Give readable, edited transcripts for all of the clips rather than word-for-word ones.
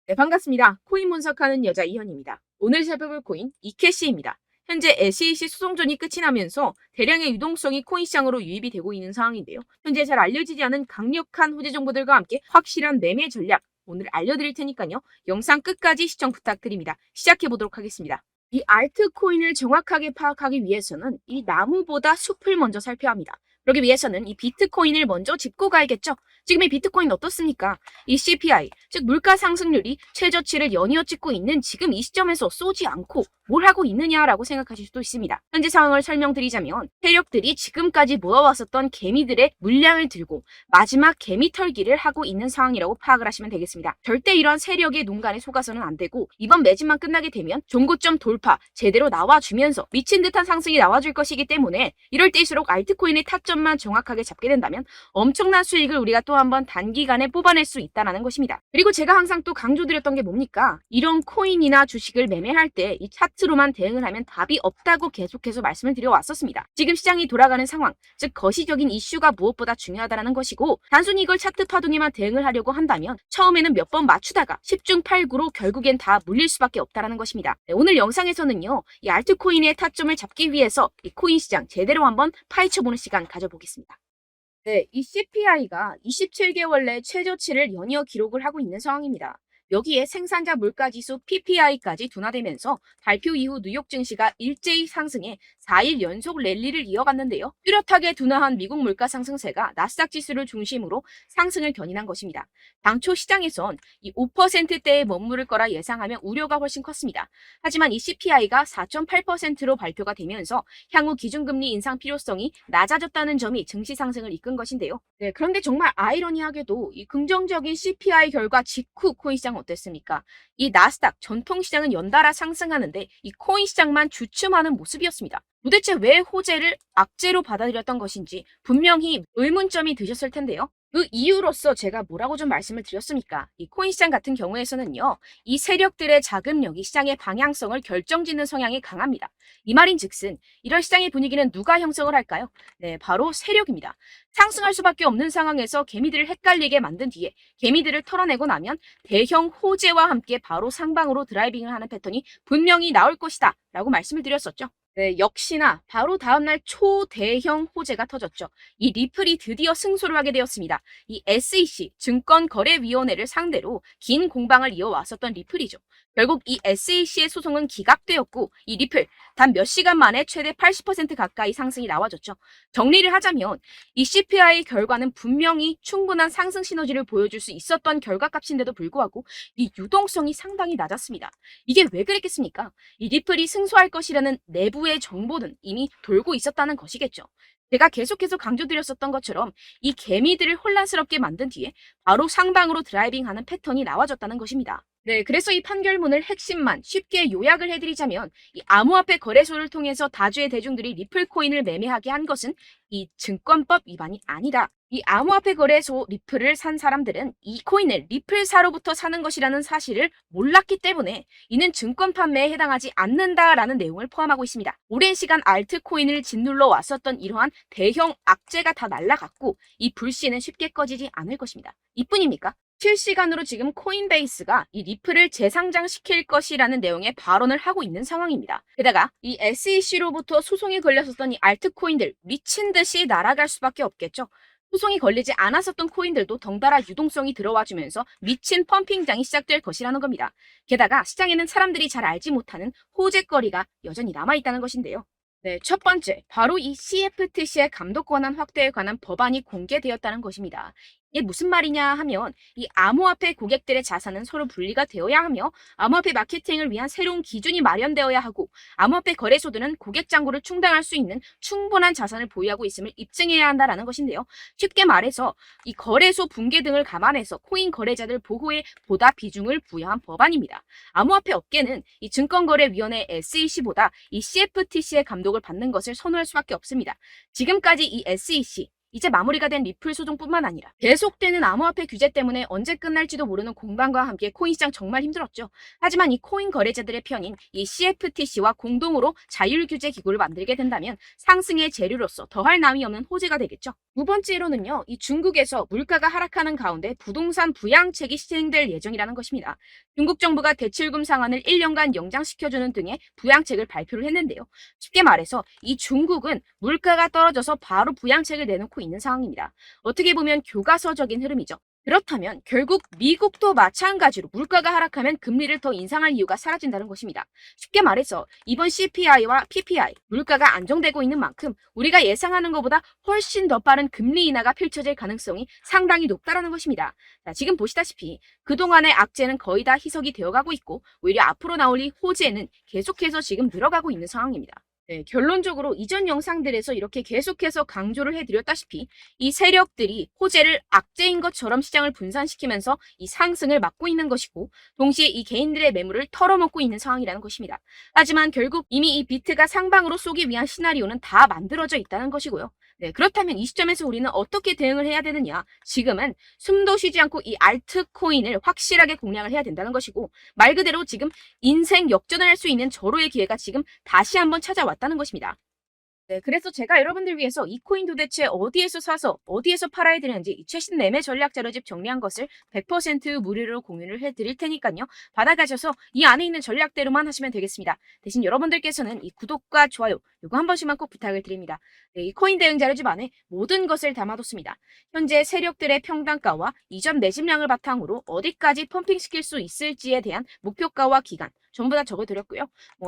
네, 반갑습니다. 코인 분석하는 여자 이현입니다. 오늘 살펴볼 코인 이캐시입니다. 현재 SEC 소송전이 끝이 나면서 대량의 유동성이 코인 시장으로 유입이 되고 있는 상황인데요. 현재 잘 알려지지 않은 강력한 호재 정보들과 함께 확실한 매매 전략 오늘 알려드릴 테니까요. 영상 끝까지 시청 부탁드립니다. 시작해 보도록 하겠습니다. 이 알트코인을 정확하게 파악하기 위해서는 이 나무보다 숲을 먼저 살펴야 합니다. 그러기 위해서는 이 비트코인을 먼저 짚고 가야겠죠. 지금 이 비트코인 어떻습니까? 이 CPI, 즉 물가 상승률이 최저치를 연이어 찍고 있는 지금 이 시점에서 쏘지 않고 뭘 하고 있느냐라고 생각하실 수도 있습니다. 현재 상황을 설명드리자면 세력들이 지금까지 모아왔었던 개미들의 물량을 들고 마지막 개미 털기를 하고 있는 상황이라고 파악을 하시면 되겠습니다. 절대 이러한 세력의 농간에 속아서는 안 되고 이번 매집만 끝나게 되면 종고점 돌파 제대로 나와주면서 미친 듯한 상승이 나와줄 것이기 때문에 이럴 때일수록 알트코인의 타점만 정확하게 잡게 된다면 엄청난 수익을 우리가 또 한번 단기간에 뽑아낼 수 있다는 것입니다. 그리고 제가 항상 또 강조드렸던 게 뭡니까? 이런 코인이나 주식을 매매할 때 이 차트로만 대응을 하면 답이 없다고 계속해서 말씀을 드려왔었습니다. 지금 시장이 돌아가는 상황, 즉 거시적인 이슈가 무엇보다 중요하다는 것이고 단순히 이걸 차트 파동에만 대응을 하려고 한다면 처음에는 몇 번 맞추다가 10중 8구로 결국엔 다 물릴 수밖에 없다는 것입니다. 네, 오늘 영상에서는요. 이 알트코인의 타점을 잡기 위해서 이 코인 시장 제대로 한번 파헤쳐보는 시간 가져보겠습니다. 네, 이 CPI가 27개월 내 최저치를 연이어 기록을 하고 있는 상황입니다. 여기에 생산자 물가지수 PPI까지 둔화되면서 발표 이후 뉴욕 증시가 일제히 상승해 4일 연속 랠리를 이어갔는데요. 뚜렷하게 둔화한 미국 물가 상승세가 나스닥 지수를 중심으로 상승을 견인한 것입니다. 당초 시장에선 이 5%대에 머무를 거라 예상하며 우려가 훨씬 컸습니다. 하지만 이 CPI가 4.8%로 발표가 되면서 향후 기준금리 인상 필요성이 낮아졌다는 점이 증시 상승을 이끈 것인데요. 네, 그런데 정말 아이러니하게도 이 긍정적인 CPI 결과 직후 코인 시장 어땠습니까? 이 나스닥 전통시장은 연달아 상승하는데 이 코인 시장만 주춤하는 모습이었습니다. 도대체 왜 호재를 악재로 받아들였던 것인지 분명히 의문점이 드셨을 텐데요. 그 이유로서 제가 뭐라고 좀 말씀을 드렸습니까? 이 코인 시장 같은 경우에서는요. 이 세력들의 자금력이 시장의 방향성을 결정짓는 성향이 강합니다. 이 말인즉슨 이런 시장의 분위기는 누가 형성을 할까요? 네, 바로 세력입니다. 상승할 수밖에 없는 상황에서 개미들을 헷갈리게 만든 뒤에 개미들을 털어내고 나면 대형 호재와 함께 바로 상방으로 드라이빙을 하는 패턴이 분명히 나올 것이다 라고 말씀을 드렸었죠. 네, 역시나 바로 다음날 초대형 호재가 터졌죠. 이 리플이 드디어 승소를 하게 되었습니다. 이 SEC 증권거래위원회를 상대로 긴 공방을 이어왔었던 리플이죠. 결국 이 SEC의 소송은 기각되었고 이 리플 단 몇 시간 만에 최대 80% 가까이 상승이 나와졌죠. 정리를 하자면 이 CPI 결과는 분명히 충분한 상승 시너지를 보여줄 수 있었던 결과값인데도 불구하고 이 유동성이 상당히 낮았습니다. 이게 왜 그랬겠습니까? 이 리플이 승소할 것이라는 내부의 정보는 이미 돌고 있었다는 것이겠죠. 제가 계속해서 강조드렸었던 것처럼 이 개미들을 혼란스럽게 만든 뒤에 바로 상방으로 드라이빙하는 패턴이 나와졌다는 것입니다. 네, 그래서 이 판결문을 핵심만 쉽게 요약을 해드리자면 이 암호화폐 거래소를 통해서 다주의 대중들이 리플 코인을 매매하게 한 것은 이 증권법 위반이 아니다. 이 암호화폐 거래소 리플을 산 사람들은 이 코인을 리플사로부터 사는 것이라는 사실을 몰랐기 때문에 이는 증권 판매에 해당하지 않는다라는 내용을 포함하고 있습니다. 오랜 시간 알트코인을 짓눌러 왔었던 이러한 대형 악재가 다 날아갔고 이 불씨는 쉽게 꺼지지 않을 것입니다. 이뿐입니까? 실시간으로 지금 코인베이스가 이 리플을 재상장시킬 것이라는 내용의 발언을 하고 있는 상황입니다. 게다가 이 SEC로부터 소송이 걸렸었던 이 알트코인들 미친 듯이 날아갈 수밖에 없겠죠. 소송이 걸리지 않았었던 코인들도 덩달아 유동성이 들어와주면서 미친 펌핑장이 시작될 것이라는 겁니다. 게다가 시장에는 사람들이 잘 알지 못하는 호재거리가 여전히 남아있다는 것인데요. 네, 첫 번째, 바로 이 CFTC의 감독 권한 확대에 관한 법안이 공개되었다는 것입니다. 이게 무슨 말이냐 하면 이 암호화폐 고객들의 자산은 서로 분리가 되어야 하며 암호화폐 마케팅을 위한 새로운 기준이 마련되어야 하고 암호화폐 거래소들은 고객 잔고를 충당할 수 있는 충분한 자산을 보유하고 있음을 입증해야 한다는 것인데요. 쉽게 말해서 이 거래소 붕괴 등을 감안해서 코인 거래자들 보호에 보다 비중을 부여한 법안입니다. 암호화폐 업계는 이 증권거래위원회 SEC보다 이 CFTC의 감독을 받는 것을 선호할 수밖에 없습니다. 지금까지 이 SEC 이제 마무리가 된 리플 소송뿐만 아니라 계속되는 암호화폐 규제 때문에 언제 끝날지도 모르는 공방과 함께 코인 시장 정말 힘들었죠. 하지만 이 코인 거래자들의 편인 이 CFTC와 공동으로 자율규제 기구를 만들게 된다면 상승의 재료로서 더할 나위 없는 호재가 되겠죠. 두 번째로는요, 이 중국에서 물가가 하락하는 가운데 부동산 부양책이 시행될 예정이라는 것입니다. 중국 정부가 대출금 상한을 1년간 연장시켜주는 등의 부양책을 발표를 했는데요. 쉽게 말해서 이 중국은 물가가 떨어져서 바로 부양책을 내놓고 있는 상황입니다. 어떻게 보면 교과서적인 흐름이죠. 그렇다면 결국 미국도 마찬가지로 물가가 하락하면 금리를 더 인상할 이유가 사라진다는 것입니다. 쉽게 말해서 이번 CPI와 PPI, 물가가 안정되고 있는 만큼 우리가 예상하는 것보다 훨씬 더 빠른 금리 인하가 펼쳐질 가능성이 상당히 높다는 것입니다. 자, 지금 보시다시피 그동안의 악재는 거의 다 희석이 되어가고 있고 오히려 앞으로 나올 이 호재는 계속해서 지금 늘어가고 있는 상황입니다. 네, 결론적으로 이전 영상들에서 이렇게 계속해서 강조를 해드렸다시피 이 세력들이 호재를 악재인 것처럼 시장을 분산시키면서 이 상승을 막고 있는 것이고 동시에 이 개인들의 매물을 털어먹고 있는 상황이라는 것입니다. 하지만 결국 이미 이 비트가 상방으로 쏘기 위한 시나리오는 다 만들어져 있다는 것이고요. 네, 그렇다면 이 시점에서 우리는 어떻게 대응을 해야 되느냐? 지금은 숨도 쉬지 않고 이 알트코인을 확실하게 공략을 해야 된다는 것이고 말 그대로 지금 인생 역전을 할 수 있는 절호의 기회가 지금 다시 한번 찾아왔다는 것입니다. 네, 그래서 제가 여러분들 위해서 이 코인 도대체 어디에서 사서 어디에서 팔아야 되는지 이 최신 매매 전략 자료집 정리한 것을 100% 무료로 공유를 해드릴 테니까요. 받아가셔서 이 안에 있는 전략대로만 하시면 되겠습니다. 대신 여러분들께서는 이 구독과 좋아요 이거 한 번씩만 꼭 부탁을 드립니다. 네, 이 코인 대응 자료집 안에 모든 것을 담아뒀습니다. 현재 세력들의 평단가와 이전 매집량을 바탕으로 어디까지 펌핑시킬 수 있을지에 대한 목표가와 기간 전부 다 적어드렸고요.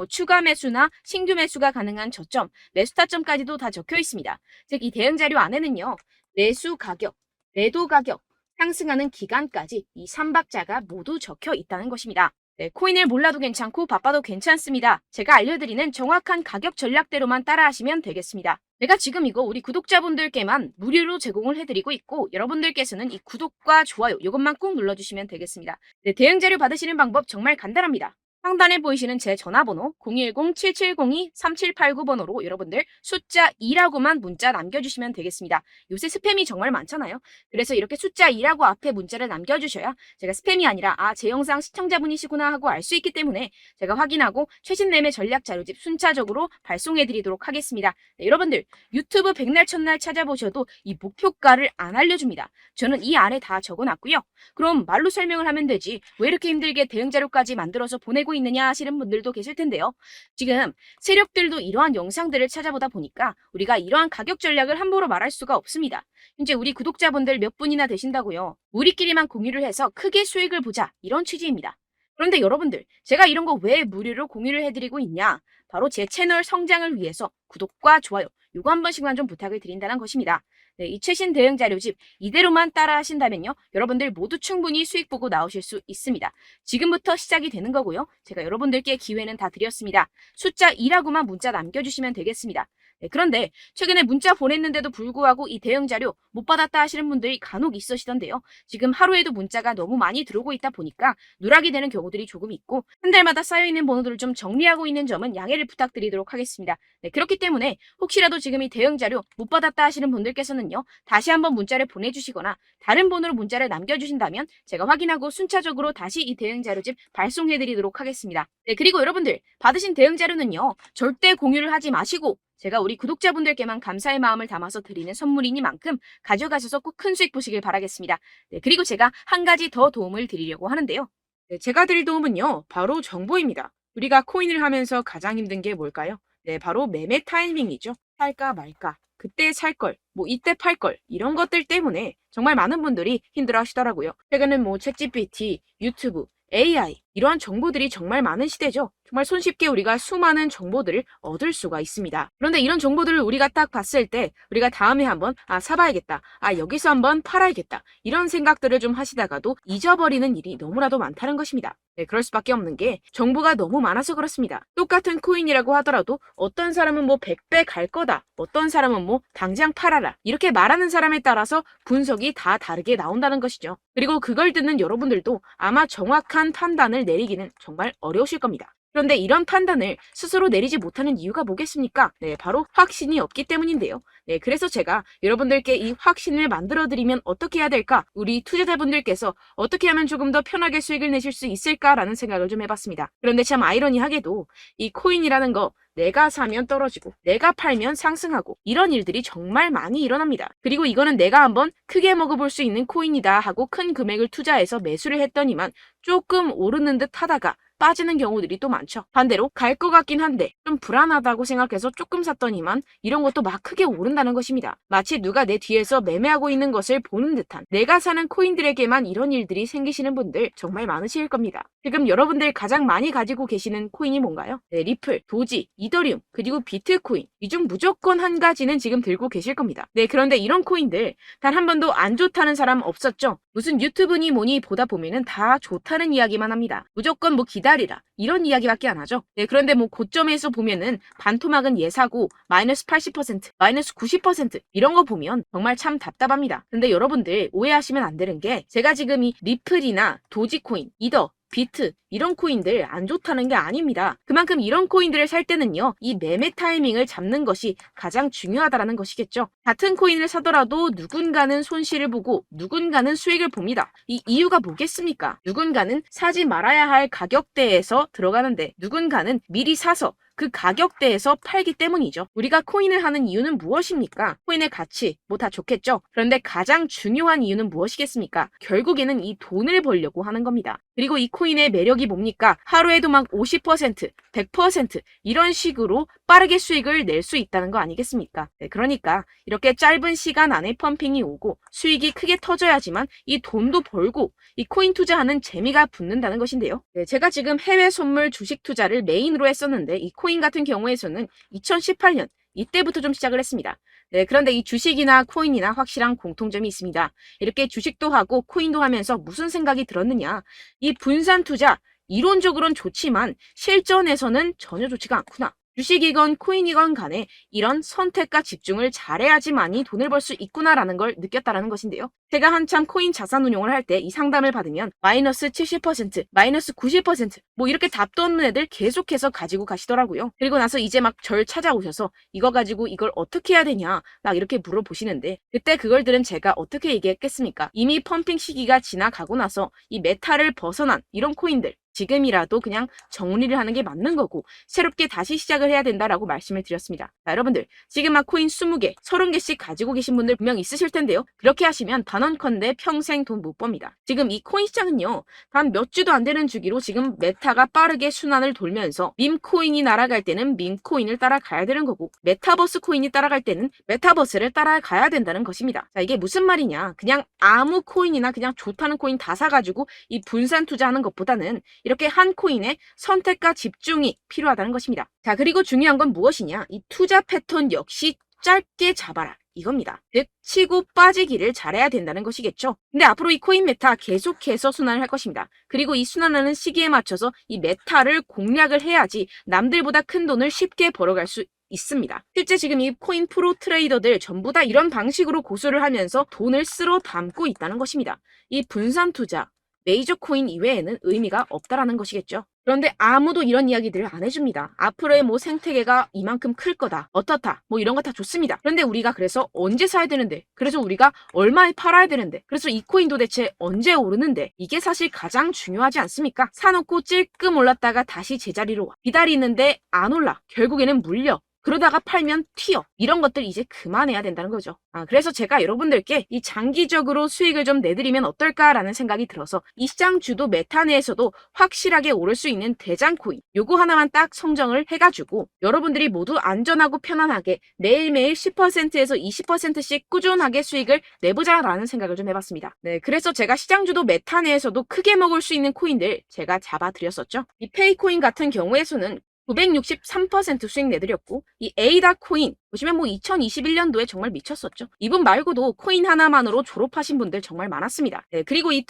추가 매수나 신규 매수가 가능한 저점, 매수 타점까지도 다 적혀 있습니다. 즉, 이 대응 자료 안에는요, 매수 가격, 매도 가격, 상승하는 기간까지 이 3박자가 모두 적혀 있다는 것입니다. 네, 코인을 몰라도 괜찮고 바빠도 괜찮습니다. 제가 알려드리는 정확한 가격 전략대로만 따라하시면 되겠습니다. 제가 지금 이거 우리 구독자분들께만 무료로 제공을 해드리고 있고 여러분들께서는 이 구독과 좋아요 이것만 꼭 눌러주시면 되겠습니다. 네, 대응 자료 받으시는 방법 정말 간단합니다. 상단에 보이시는 제 전화번호 010-7702-3789번호로 여러분들 숫자 2라고만 문자 남겨주시면 되겠습니다. 요새 스팸이 정말 많잖아요. 그래서 이렇게 숫자 2라고 앞에 문자를 남겨주셔야 제가 스팸이 아니라 제 영상 시청자분이시구나 하고 알 수 있기 때문에 제가 확인하고 최신 매매 전략 자료집 순차적으로 발송해드리도록 하겠습니다. 네, 여러분들 유튜브 백날 첫날 찾아보셔도 이 목표가를 안 알려줍니다. 저는 이 안에 다 적어놨고요. 그럼 말로 설명을 하면 되지 왜 이렇게 힘들게 대응 자료까지 만들어서 보내고 있느냐 하시는 분들도 계실 텐데요. 지금 세력들도 이러한 영상들을 찾아보다 보니까 우리가 이러한 가격 전략을 함부로 말할 수가 없습니다. 현재 우리 구독자분들 몇 분이나 되신다고요. 우리끼리만 공유를 해서 크게 수익을 보자 이런 취지입니다. 그런데 여러분들 제가 이런 거 왜 무료로 공유를 해드리고 있냐? 바로 제 채널 성장을 위해서 구독과 좋아요 이거 한 번씩만 좀 부탁을 드린다는 것입니다. 네, 이 최신 대응 자료집 이대로만 따라 하신다면요. 여러분들 모두 충분히 수익 보고 나오실 수 있습니다. 지금부터 시작이 되는 거고요. 제가 여러분들께 기회는 다 드렸습니다. 숫자 2라고만 문자 남겨주시면 되겠습니다. 네, 그런데 최근에 문자 보냈는데도 불구하고 이 대응 자료 못 받았다 하시는 분들이 간혹 있으시던데요. 지금 하루에도 문자가 너무 많이 들어오고 있다 보니까 누락이 되는 경우들이 조금 있고 한 달마다 쌓여있는 번호들을 좀 정리하고 있는 점은 양해를 부탁드리도록 하겠습니다. 네, 그렇기 때문에 혹시라도 지금 이 대응 자료 못 받았다 하시는 분들께서는요. 다시 한번 문자를 보내주시거나 다른 번호로 문자를 남겨주신다면 제가 확인하고 순차적으로 다시 이 대응 자료집 발송해드리도록 하겠습니다. 네, 그리고 여러분들 받으신 대응 자료는요. 절대 공유를 하지 마시고 제가 우리 구독자분들께만 감사의 마음을 담아서 드리는 선물이니만큼 가져가셔서 꼭 큰 수익 보시길 바라겠습니다. 네, 그리고 제가 한 가지 더 도움을 드리려고 하는데요. 네, 제가 드릴 도움은요. 바로 정보입니다. 우리가 코인을 하면서 가장 힘든 게 뭘까요? 네, 바로 매매 타이밍이죠. 살까 말까, 그때 살 걸, 이때 팔 걸, 이런 것들 때문에 정말 많은 분들이 힘들어 하시더라고요. 최근은 챗GPT, 유튜브, AI 이러한 정보들이 정말 많은 시대죠. 정말 손쉽게 우리가 수많은 정보들을 얻을 수가 있습니다. 그런데 이런 정보들을 우리가 딱 봤을 때 우리가 다음에 한번 사봐야겠다. 여기서 한번 팔아야겠다. 이런 생각들을 좀 하시다가도 잊어버리는 일이 너무나도 많다는 것입니다. 네, 그럴 수밖에 없는 게 정보가 너무 많아서 그렇습니다. 똑같은 코인이라고 하더라도 어떤 사람은 100배 갈 거다. 어떤 사람은 당장 팔아라. 이렇게 말하는 사람에 따라서 분석이 다 다르게 나온다는 것이죠. 그리고 그걸 듣는 여러분들도 아마 정확한 판단을 내리기는 정말 어려우실 겁니다. 그런데 이런 판단을 스스로 내리지 못하는 이유가 뭐겠습니까? 네, 바로 확신이 없기 때문인데요. 네, 그래서 제가 여러분들께 이 확신을 만들어드리면 어떻게 해야 될까? 우리 투자자분들께서 어떻게 하면 조금 더 편하게 수익을 내실 수 있을까라는 생각을 좀 해봤습니다. 그런데 참 아이러니하게도 이 코인이라는 거 내가 사면 떨어지고 내가 팔면 상승하고 이런 일들이 정말 많이 일어납니다. 그리고 이거는 내가 한번 크게 먹어볼 수 있는 코인이다 하고 큰 금액을 투자해서 매수를 했더니만 조금 오르는 듯 하다가 빠지는 경우들이 또 많죠. 반대로 갈 것 같긴 한데 좀 불안하다고 생각해서 조금 샀더니만 이런 것도 막 크게 오른다는 것입니다. 마치 누가 내 뒤에서 매매하고 있는 것을 보는 듯한, 내가 사는 코인들에게만 이런 일들이 생기시는 분들 정말 많으실 겁니다. 지금 여러분들 가장 많이 가지고 계시는 코인이 뭔가요? 네, 리플, 도지, 이더리움, 그리고 비트코인. 이 중 무조건 한 가지는 지금 들고 계실 겁니다. 네, 그런데 이런 코인들 단 한 번도 안 좋다는 사람 없었죠? 무슨 유튜브니 뭐니 보다 보면은 다 좋다는 이야기만 합니다. 무조건 뭐 기다리라 이런 이야기밖에 안 하죠. 네, 그런데 뭐 고점에서 보면은 반토막은 예사고 마이너스 80%, 마이너스 90% 이런 거 보면 정말 참 답답합니다. 근데 여러분들 오해하시면 안 되는 게, 제가 지금 이 리플이나 도지코인, 이더, 비트 이런 코인들 안 좋다는 게 아닙니다. 그만큼 이런 코인들을 살 때는요, 이 매매 타이밍을 잡는 것이 가장 중요하다는 것이겠죠. 같은 코인을 사더라도 누군가는 손실을 보고 누군가는 수익을 봅니다. 이 이유가 뭐겠습니까? 누군가는 사지 말아야 할 가격대에서 들어가는데 누군가는 미리 사서 그 가격대에서 팔기 때문이죠. 우리가 코인을 하는 이유는 무엇입니까? 코인의 가치, 뭐 다 좋겠죠. 그런데 가장 중요한 이유는 무엇이겠습니까? 결국에는 이 돈을 벌려고 하는 겁니다. 그리고 이 코인의 매력이 뭡니까? 하루에도 막 50%, 100% 이런 식으로 빠르게 수익을 낼 수 있다는 거 아니겠습니까? 네, 그러니까 이렇게 짧은 시간 안에 펌핑이 오고 수익이 크게 터져야지만 이 돈도 벌고 이 코인 투자하는 재미가 붙는다는 것인데요. 네, 제가 지금 해외 선물 주식 투자를 메인으로 했었는데 이 코인 같은 경우에서는 2018년 이때부터 좀 시작을 했습니다. 네, 그런데 이 주식이나 코인이나 확실한 공통점이 있습니다. 이렇게 주식도 하고 코인도 하면서 무슨 생각이 들었느냐? 이 분산 투자, 이론적으로는 좋지만 실전에서는 전혀 좋지가 않구나. 주식이건 코인이건 간에 이런 선택과 집중을 잘해야지만이 돈을 벌 수 있구나라는 걸 느꼈다라는 것인데요. 제가 한참 코인 자산 운용을 할 때 이 상담을 받으면 마이너스 70%, 마이너스 90% 뭐 이렇게 답도 없는 애들 계속해서 가지고 가시더라고요. 그리고 나서 이제 막 절 찾아오셔서 이거 가지고 이걸 어떻게 해야 되냐 막 이렇게 물어보시는데, 그때 그걸 들은 제가 어떻게 얘기했겠습니까? 이미 펌핑 시기가 지나가고 나서 이 메타를 벗어난 이런 코인들 지금이라도 그냥 정리를 하는 게 맞는 거고 새롭게 다시 시작을 해야 된다라고 말씀을 드렸습니다. 자, 여러분들 지금 막 코인 20개, 30개씩 가지고 계신 분들 분명 있으실 텐데요. 그렇게 하시면 단언컨대 평생 돈 못 법니다. 지금 이 코인 시장은요, 단 몇 주도 안 되는 주기로 지금 메타가 빠르게 순환을 돌면서 밈코인이 날아갈 때는 밈코인을 따라가야 되는 거고 메타버스 코인이 따라갈 때는 메타버스를 따라가야 된다는 것입니다. 자, 이게 무슨 말이냐? 그냥 아무 코인이나 그냥 좋다는 코인 다 사가지고 이 분산 투자하는 것보다는 이렇게 한 코인에 선택과 집중이 필요하다는 것입니다. 자, 그리고 중요한 건 무엇이냐? 이 투자 패턴 역시 짧게 잡아라 이겁니다. 즉 치고 빠지기를 잘해야 된다는 것이겠죠. 근데 앞으로 이 코인 메타 계속해서 순환을 할 것입니다. 그리고 이 순환하는 시기에 맞춰서 이 메타를 공략을 해야지 남들보다 큰 돈을 쉽게 벌어갈 수 있습니다. 실제 지금 이 코인 프로 트레이더들 전부 다 이런 방식으로 고수를 하면서 돈을 쓸어 담고 있다는 것입니다. 이 분산 투자, 메이저 코인 이외에는 의미가 없다라는 것이겠죠. 그런데 아무도 이런 이야기들을 안 해줍니다. 앞으로의 뭐 생태계가 이만큼 클 거다, 어떻다, 뭐 이런 거 다 좋습니다. 그런데 우리가 그래서 언제 사야 되는데, 그래서 우리가 얼마에 팔아야 되는데, 그래서 이 코인 도대체 언제 오르는데, 이게 사실 가장 중요하지 않습니까? 사놓고 찔끔 올랐다가 다시 제자리로 와. 기다리는데 안 올라. 결국에는 물려. 그러다가 팔면 튀어. 이런 것들 이제 그만해야 된다는 거죠. 그래서 제가 여러분들께 이 장기적으로 수익을 좀 내드리면 어떨까라는 생각이 들어서 이 시장 주도 메타 내에서도 확실하게 오를 수 있는 대장 코인 요거 하나만 딱 선정을 해가지고 여러분들이 모두 안전하고 편안하게 매일매일 10%에서 20%씩 꾸준하게 수익을 내보자라는 생각을 좀 해봤습니다. 네, 그래서 제가 시장 주도 메타 내에서도 크게 먹을 수 있는 코인들 제가 잡아드렸었죠. 이 페이코인 같은 경우에서는 963% 수익 내드렸고, 이 에이다 코인 보시면 뭐 2021년도에 정말 미쳤었죠. 이분 말고도 코인 하나만으로 졸업하신 분들 정말 많았습니다. 네, 그리고 이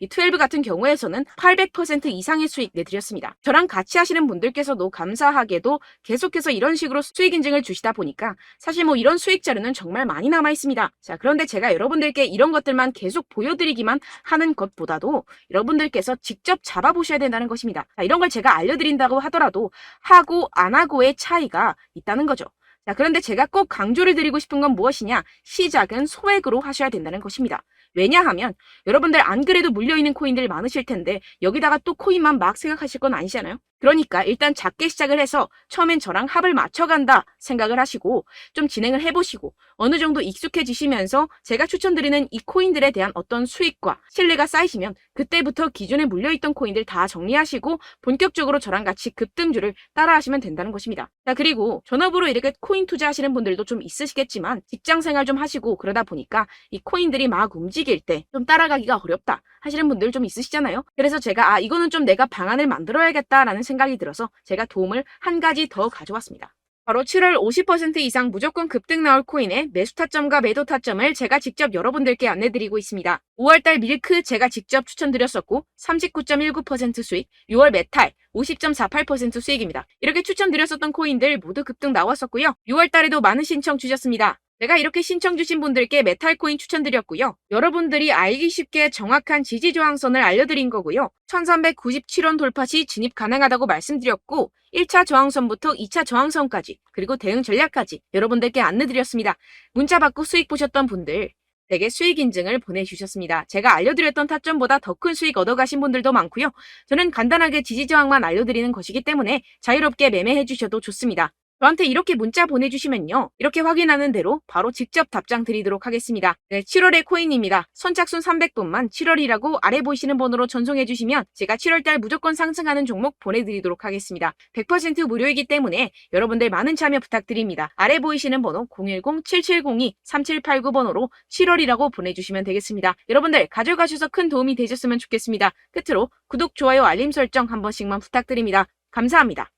12 같은 경우에서는 800% 이상의 수익 내드렸습니다. 저랑 같이 하시는 분들께서도 감사하게도 계속해서 이런 식으로 수익 인증을 주시다 보니까 사실 뭐 이런 수익 자료는 정말 많이 남아 있습니다. 자, 그런데 제가 여러분들께 이런 것들만 계속 보여드리기만 하는 것보다도 여러분들께서 직접 잡아보셔야 된다는 것입니다. 자, 이런 걸 제가 알려드린다고 하더라도 하고 안 하고의 차이가 있다는 거죠. 자, 그런데 제가 꼭 강조를 드리고 싶은 건 무엇이냐? 시작은 소액으로 하셔야 된다는 것입니다. 왜냐하면 여러분들 안 그래도 물려있는 코인들 많으실 텐데 여기다가 또 코인만 막 생각하실 건 아니잖아요. 그러니까 일단 작게 시작을 해서 처음엔 저랑 합을 맞춰간다 생각을 하시고 좀 진행을 해보시고 어느 정도 익숙해지시면서 제가 추천드리는 이 코인들에 대한 어떤 수익과 신뢰가 쌓이시면 그때부터 기존에 물려있던 코인들 다 정리하시고 본격적으로 저랑 같이 급등주를 따라하시면 된다는 것입니다. 자, 그리고 전업으로 이렇게 코인 투자하시는 분들도 좀 있으시겠지만 직장 생활 좀 하시고 그러다 보니까 이 코인들이 막 움직일 때 좀 따라가기가 어렵다 하시는 분들 좀 있으시잖아요. 그래서 제가 이거는 좀 내가 방안을 만들어야겠다라는 생각이 들어서 제가 도움을 한 가지 더 가져왔습니다. 바로 7월 50% 이상 무조건 급등 나올 코인의 매수 타점과 매도 타점을 제가 직접 여러분들께 안내드리고 있습니다. 5월달 밀크 제가 직접 추천드렸었고 39.19% 수익, 6월 메탈 50.48% 수익입니다. 이렇게 추천드렸었던 코인들 모두 급등 나왔었고요. 6월달에도 많은 신청 주셨습니다. 제가 이렇게 신청 주신 분들께 메탈코인 추천드렸고요. 여러분들이 알기 쉽게 정확한 지지 저항선을 알려드린 거고요. 1397원 돌파 시 진입 가능하다고 말씀드렸고 1차 저항선부터 2차 저항선까지 그리고 대응 전략까지 여러분들께 안내드렸습니다. 문자 받고 수익 보셨던 분들 되게 수익 인증을 보내주셨습니다. 제가 알려드렸던 타점보다 더 큰 수익 얻어가신 분들도 많고요. 저는 간단하게 지지 저항만 알려드리는 것이기 때문에 자유롭게 매매해 주셔도 좋습니다. 저한테 이렇게 문자 보내주시면요. 이렇게 확인하는 대로 바로 직접 답장 드리도록 하겠습니다. 네, 7월의 코인입니다. 선착순 300분만 7월이라고 아래 보이시는 번호로 전송해 주시면 제가 7월달 무조건 상승하는 종목 보내드리도록 하겠습니다. 100% 무료이기 때문에 여러분들 많은 참여 부탁드립니다. 아래 보이시는 번호 010-7702-3789번호로 7월이라고 보내주시면 되겠습니다. 여러분들 가져가셔서 큰 도움이 되셨으면 좋겠습니다. 끝으로 구독, 좋아요, 알림 설정 한 번씩만 부탁드립니다. 감사합니다.